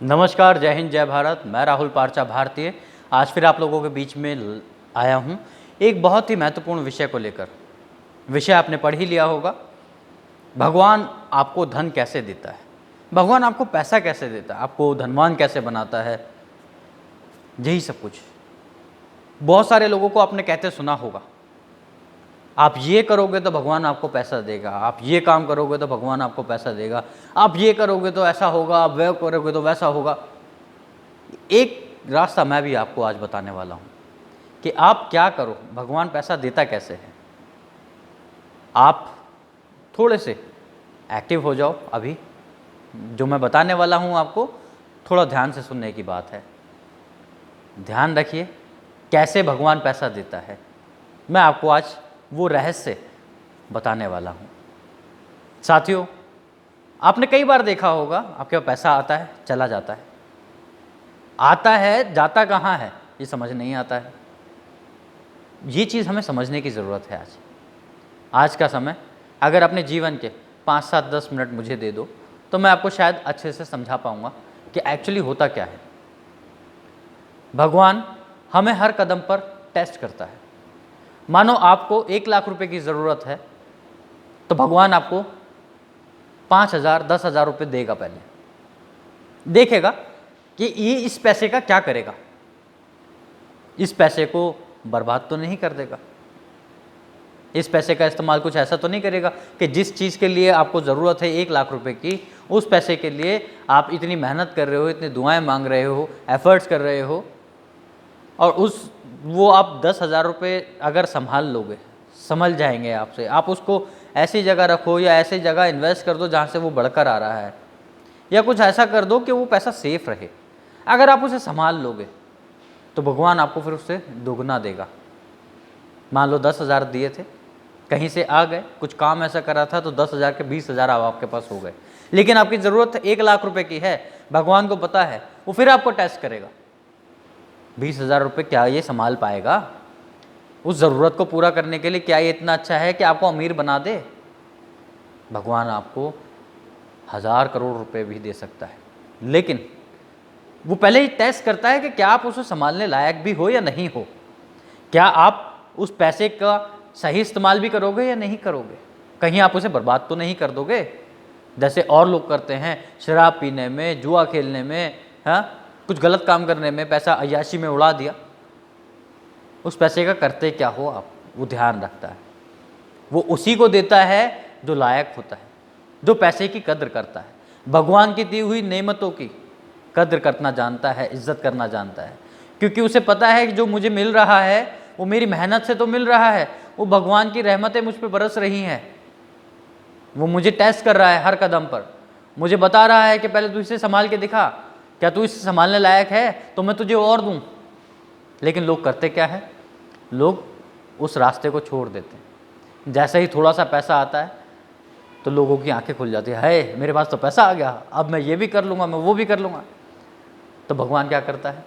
नमस्कार, जय हिंद, जय भारत। मैं राहुल पारचा भारतीय आज फिर आप लोगों के बीच में आया हूँ एक बहुत ही महत्वपूर्ण विषय को लेकर। विषय आपने पढ़ ही लिया होगा, भगवान आपको धन कैसे देता है, भगवान आपको पैसा कैसे देता है, आपको धनवान कैसे बनाता है, यही सब कुछ। बहुत सारे लोगों को आपने कहते सुना होगा, आप ये करोगे तो भगवान आपको पैसा देगा, आप ये काम करोगे तो भगवान आपको पैसा देगा, आप ये करोगे तो ऐसा होगा, आप वह करोगे तो वैसा होगा। एक रास्ता मैं भी आपको आज बताने वाला हूँ कि आप क्या करो, भगवान पैसा देता कैसे है। आप थोड़े से एक्टिव हो जाओ। अभी जो मैं बताने वाला हूँ आपको थोड़ा ध्यान से सुनने की बात है। ध्यान रखिए कैसे भगवान पैसा देता है। मैं आपको आज वो रहस्य बताने वाला हूँ। साथियों, आपने कई बार देखा होगा आपके पास पैसा आता है, चला जाता है, आता है, जाता कहाँ है ये समझ नहीं आता है। ये चीज़ हमें समझने की ज़रूरत है। आज का समय अगर अपने जीवन के 5, 7, 10 मिनट मुझे दे दो तो मैं आपको शायद अच्छे से समझा पाऊँगा कि एक्चुअली होता क्या है। भगवान हमें हर कदम पर टेस्ट करता है। मानो आपको 1 लाख रुपए की ज़रूरत है तो भगवान आपको 5,000, 10,000 रुपये देगा। पहले देखेगा कि ये इस पैसे का क्या करेगा, इस पैसे को बर्बाद तो नहीं कर देगा, इस पैसे का इस्तेमाल कुछ ऐसा तो नहीं करेगा कि जिस चीज़ के लिए आपको ज़रूरत है 1 लाख रुपए की, उस पैसे के लिए आप इतनी मेहनत कर रहे हो, इतनी दुआएं मांग रहे हो, एफर्ट्स कर रहे हो, और वो आप 10,000 रुपये अगर संभाल लोगे, समझ जाएंगे आपसे, आप उसको ऐसी जगह रखो या ऐसी जगह इन्वेस्ट कर दो जहाँ से वो बढ़कर आ रहा है, या कुछ ऐसा कर दो कि वो पैसा सेफ रहे। अगर आप उसे संभाल लोगे तो भगवान आपको फिर उससे दोगुना देगा। मान लो 10,000 दिए थे, कहीं से आ गए, कुछ काम ऐसा करा था तो 10,000 के 20,000 अब आपके पास हो गए, लेकिन आपकी ज़रूरत 1 लाख रुपए की है। भगवान को पता है, वो फिर आपको टेस्ट करेगा। 20,000 रुपये क्या ये संभाल पाएगा? उस ज़रूरत को पूरा करने के लिए क्या ये इतना अच्छा है कि आपको अमीर बना दे? भगवान आपको 1,000 करोड़ रुपए भी दे सकता है, लेकिन वो पहले ही टेस्ट करता है कि क्या आप उसे संभालने लायक भी हो या नहीं हो। क्या आप उस पैसे का सही इस्तेमाल भी करोगे या नहीं करोगे? कहीं आप उसे बर्बाद तो नहीं कर दोगे जैसे और लोग करते हैं, शराब पीने में, जुआ खेलने में, हाँ, कुछ गलत काम करने में, पैसा अय्याशी में उड़ा दिया। उस पैसे का करते क्या हो आप, वो ध्यान रखता है। वो उसी को देता है जो लायक होता है, जो पैसे की कद्र करता है, भगवान की दी हुई नेमतों की कद्र करना जानता है, इज्जत करना जानता है, क्योंकि उसे पता है कि जो मुझे मिल रहा है वो मेरी मेहनत से तो मिल रहा है, वो भगवान की रहमतें मुझ पर बरस रही हैं। वो मुझे टेस्ट कर रहा है हर कदम पर, मुझे बता रहा है कि पहले तू इसे संभाल के दिखा, क्या तू इसे संभालने लायक है तो मैं तुझे और दूं। लेकिन लोग करते क्या है, लोग उस रास्ते को छोड़ देते हैं। जैसे ही थोड़ा सा पैसा आता है तो लोगों की आंखें खुल जाती है, मेरे पास तो पैसा आ गया, अब मैं ये भी कर लूँगा, मैं वो भी कर लूँगा। तो भगवान क्या करता है,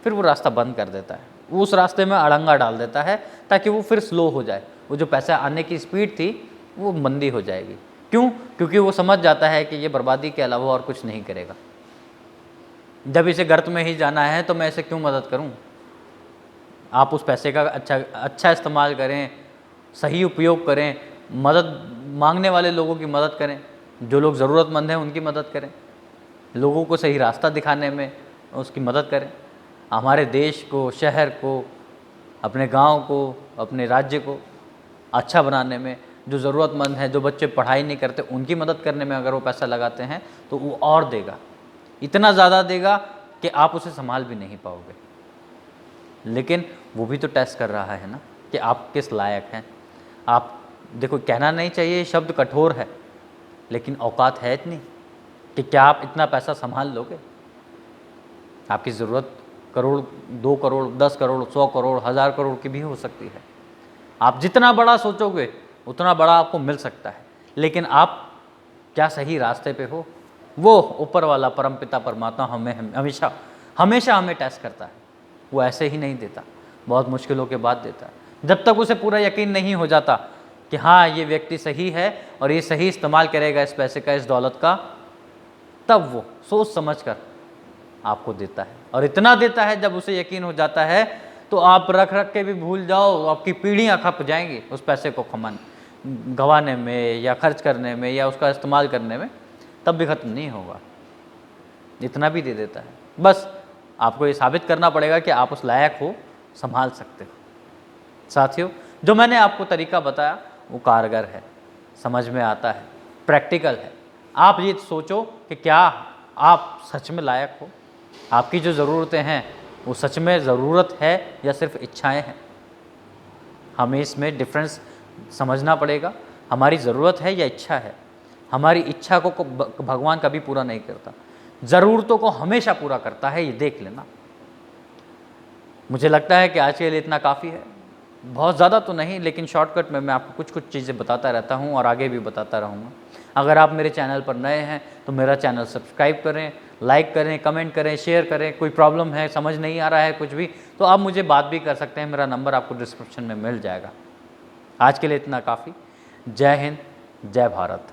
फिर वो रास्ता बंद कर देता है, वो उस रास्ते में अड़ंगा डाल देता है ताकि वो फिर स्लो हो जाए। वो जो पैसा आने की स्पीड थी वो मंदी हो जाएगी। क्यों? क्योंकि वो समझ जाता है कि ये बर्बादी के अलावा और कुछ नहीं करेगा। जब इसे गर्त में ही जाना है तो मैं इसे क्यों मदद करूं? आप उस पैसे का अच्छा इस्तेमाल करें, सही उपयोग करें, मदद मांगने वाले लोगों की मदद करें, जो लोग ज़रूरतमंद हैं उनकी मदद करें, लोगों को सही रास्ता दिखाने में उसकी मदद करें। हमारे देश को, शहर को, अपने गांव को, अपने राज्य को अच्छा बनाने में, जो ज़रूरतमंद हैं, जो बच्चे पढ़ाई नहीं करते उनकी मदद करने में अगर वो पैसा लगाते हैं तो वो और देगा, इतना ज़्यादा देगा कि आप उसे संभाल भी नहीं पाओगे। लेकिन वो भी तो टेस्ट कर रहा है ना कि आप किस लायक हैं। आप देखो, कहना नहीं चाहिए, शब्द कठोर है, लेकिन औकात है इतनी कि क्या आप इतना पैसा संभाल लोगे? आपकी ज़रूरत करोड़, 2 करोड़, 10 करोड़, 100 करोड़, 1,000 करोड़ की भी हो सकती है। आप जितना बड़ा सोचोगे उतना बड़ा आपको मिल सकता है, लेकिन आप क्या सही रास्ते पे हो? वो ऊपर वाला परमपिता परमात्मा हमें हमेशा हमें टेस्ट करता है। वो ऐसे ही नहीं देता, बहुत मुश्किलों के बाद देता है। जब तक उसे पूरा यकीन नहीं हो जाता कि हाँ, ये व्यक्ति सही है और ये सही इस्तेमाल करेगा इस पैसे का, इस दौलत का, तब वो सोच समझ कर आपको देता है, और इतना देता है जब उसे यकीन हो जाता है तो आप रख रख के भी भूल जाओ, आपकी पीढ़ियाँ खप जाएंगी उस पैसे को गंवाने में या खर्च करने में या उसका इस्तेमाल करने में, तब भी ख़त्म नहीं होगा। इतना भी दे देता है। बस आपको ये साबित करना पड़ेगा कि आप उस लायक हो, संभाल सकते हो। साथियों, जो मैंने आपको तरीका बताया वो कारगर है, समझ में आता है, प्रैक्टिकल है। आप ये सोचो कि क्या आप सच में लायक हो, आपकी जो ज़रूरतें हैं वो सच में ज़रूरत है या सिर्फ इच्छाएं हैं। हमें इसमें डिफरेंस समझना पड़ेगा। हमारी ज़रूरत है या इच्छा है। हमारी इच्छा को भगवान कभी पूरा नहीं करता, ज़रूरतों को हमेशा पूरा करता है, ये देख लेना। मुझे लगता है कि आज के लिए इतना काफ़ी है, बहुत ज़्यादा तो नहीं, लेकिन शॉर्टकट में मैं आपको कुछ कुछ चीज़ें बताता रहता हूँ और आगे भी बताता रहूँगा। अगर आप मेरे चैनल पर नए हैं तो मेरा चैनल सब्सक्राइब करें, लाइक करें, कमेंट करें, शेयर करें। कोई प्रॉब्लम है, समझ नहीं आ रहा है कुछ भी, तो आप मुझे बात भी कर सकते हैं। मेरा नंबर आपको डिस्क्रिप्शन में मिल जाएगा। आज के लिए इतना काफ़ी। जय हिंद, जय भारत।